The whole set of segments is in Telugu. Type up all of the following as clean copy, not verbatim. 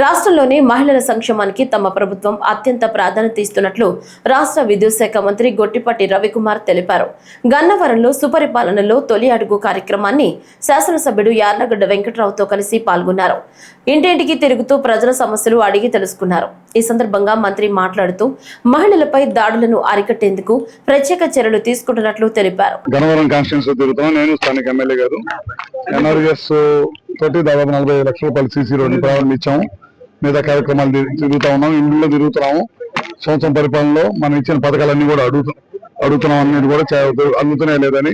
రాష్ట్రంలోని మహిళల సంక్షేమానికి తమ ప్రభుత్వం అత్యంత ప్రాధాన్యత ఇస్తున్నట్లు రాష్ట్ర విద్యుత్ శాఖ మంత్రి గొట్టిపాటి రవికుమార్ తెలిపారు. గన్నవరంలో సుపరిపాలనలో తొలి అడుగు కార్యక్రమాన్ని శాసనసభ్యుడు యార్లగడ్డ వెంకట్రావుతో కలిసి పాల్గొన్నారు. ఇంటింటికి తిరుగుతూ ప్రజల సమస్యలు అడిగి తెలుసుకున్నారు. ఈ సందర్భంగా మంత్రి మాట్లాడుతూ మహిళలపై దాడులను అరికట్టేందుకు ప్రత్యేక చర్యలు తీసుకుంటున్నట్లు తెలిపారు. గన్నవరం కాన్స్టిట్యూన్సీ తిరుగుతాం. నేను స్థానిక ఎమ్మెల్యే గారు ఎన్ఆర్ఎస్ తోటి దాదాపు 45 లక్షల రూపాయలు సీసీ రోడ్డు ప్రారంభించాము. మిగతా కార్యక్రమాలు తిరుగుతా ఉన్నాం, ఇంట్లో తిరుగుతున్నాము. సంవత్సరం పరిపాలనలో మనం ఇచ్చిన పథకాలన్నీ కూడా అడుగుతున్నాం, అన్నిటి కూడా అందుతున్నాయి లేదని,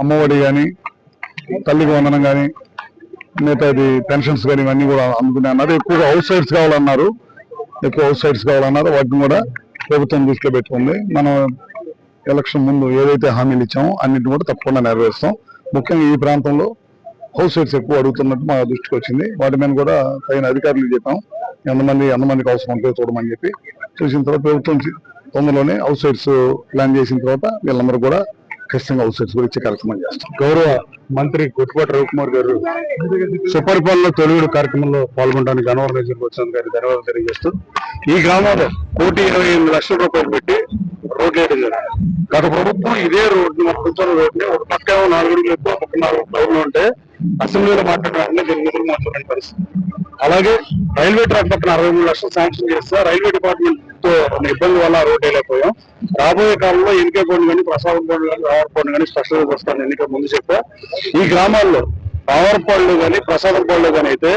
అమ్మఒడి కానీ, తల్లికి వందనం కానీ, మిగతాది పెన్షన్స్ కానీ ఇవన్నీ కూడా అందుతున్నాయి అన్నారు. ఎక్కువగా అవుట్ సైడ్స్ కావాలన్నారు, వాటిని కూడా ప్రభుత్వం దృష్టిలో పెట్టుకుంది. మనం ఎలక్షన్ ముందు ఏదైతే హామీలు ఇచ్చామో అన్నింటిని కూడా తప్పకుండా నెరవేరుస్తాం. ముఖ్యంగా ఈ ప్రాంతంలో హౌస్ సైట్స్ ఎక్కువ అడుగుతున్నట్టు మా దృష్టికి వచ్చింది. వాటి మీద కూడా తగిన అధికారులకు చెప్పాం, ఎంతమందికి అవసరం ఉంటే చూడమని చెప్పి. చూసిన తర్వాత ప్రభుత్వం తొందరలోనే హౌస్ సైట్స్ ప్లాన్ చేసిన తర్వాత వీళ్ళందరూ కూడా ఖచ్చితంగా హౌస్ సైట్స్ కూడా ఇచ్చే కార్యక్రమం చేస్తాం. గౌరవ మంత్రి గొట్టిపాటి రవికుమార్ గారు సుపరిపాలన తొలివిడు కార్యక్రమంలో పాల్గొనడానికి గన్నవరం నియోజకవర్గం వచ్చినందుకు గారికి ధన్యవాదాలు తెలియజేస్తూ, ఈ గ్రామంలో 1,28 లక్షల రూపాయలు పెట్టి రోడ్లు వేయడం జరిగింది. గత ప్రభుత్వం ఇదే రోడ్డు కూర్చొని రోడ్ని ఒక పక్క 4 అడుగులు ఎక్కువ, పక్క 4 ఫ్లైర్లు ఉంటే అసెంబ్లీలో మాట్లాడడానికి దీని మాట్లాడని పరిస్థితి. అలాగే రైల్వే ట్రాక్ పక్కన 63 లక్షలు శాంక్షన్ చేస్తే రైల్వే డిపార్ట్మెంట్ తో ఇబ్బంది వల్ల రోడ్ వేయలేకపోయాం. రాబోయే కాలంలో ఎన్నికే బోర్డు కానీ, ప్రసాదం బోర్డు కానీ, రావర్పాడు కానీ స్పెషల్ గా వస్తాను ఎన్నిక ముందు చెప్పా. ఈ గ్రామాల్లో రావర్పాడులో కానీ, ప్రసాదం బోర్డులో కానీ అయితే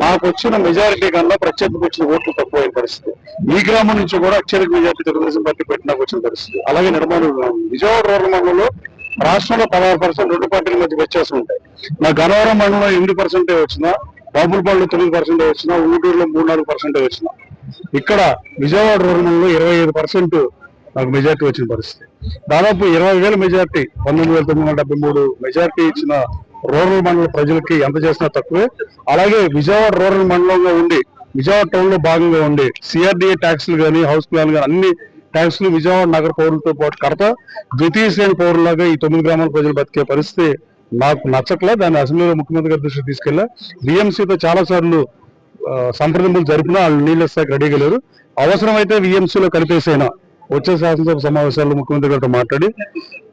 మాకు వచ్చిన మెజారిటీ కన్నా ప్రత్యేకకు వచ్చిన ఓట్లు తక్కువైన పరిస్థితి. ఈ గ్రామం నుంచి కూడా అత్యధిక మెజారిటీ తెలుగుదేశం పార్టీ పెట్టినాకు వచ్చిన పరిస్థితి. అలాగే నిర్మాణం విజయవాడ రూరల్ మండలంలో రాష్ట్రంలో 16% రెండు పార్టీల మధ్య వ్యత్యాసం ఉంటాయి. నా గన్నవరం మండలంలో 8% వచ్చినా, బాబులపాడులో 9% వచ్చినా, ఊటూరులో 3-4% వచ్చినా, ఇక్కడ విజయవాడ రూరల్ మండలంలో 25% నాకు మెజార్టీ వచ్చిన పరిస్థితి. దాదాపు 20,000 మెజార్టీ, 19,973 మెజార్టీ ఇచ్చిన రూరల్ మండల ప్రజలకి ఎంత చేసినా తక్కువే. అలాగే విజయవాడ రూరల్ మండలంలో ఉండి, విజయవాడ టౌన్ లో భాగంగా ఉండి సిఆర్డీఏ ట్యాక్స్లు కానీ, హౌస్ ప్లాన్ కానీ అన్ని ట్యాక్స్లు విజయవాడ నగర పౌరులతో పాటు కడతా ద్వితీయ శ్రేణి పౌరులాగా ఈ 9 గ్రామాల ప్రజలు బతికే పరిస్థితి నాకు నచ్చట్లే. దాన్ని అసెంబ్లీలో ముఖ్యమంత్రి గారి దృష్టికి తీసుకెళ్లా. విఎంసీతో చాలా సార్లు సంప్రదింపులు జరిపినా వాళ్ళు నీళ్ళు ఇస్తాకి రెడీగా లేరు. అవసరమైతే విఎంసీలో కలిపేసైనా వచ్చే శాసనసభ సమావేశాల్లో ముఖ్యమంత్రి గారితో మాట్లాడి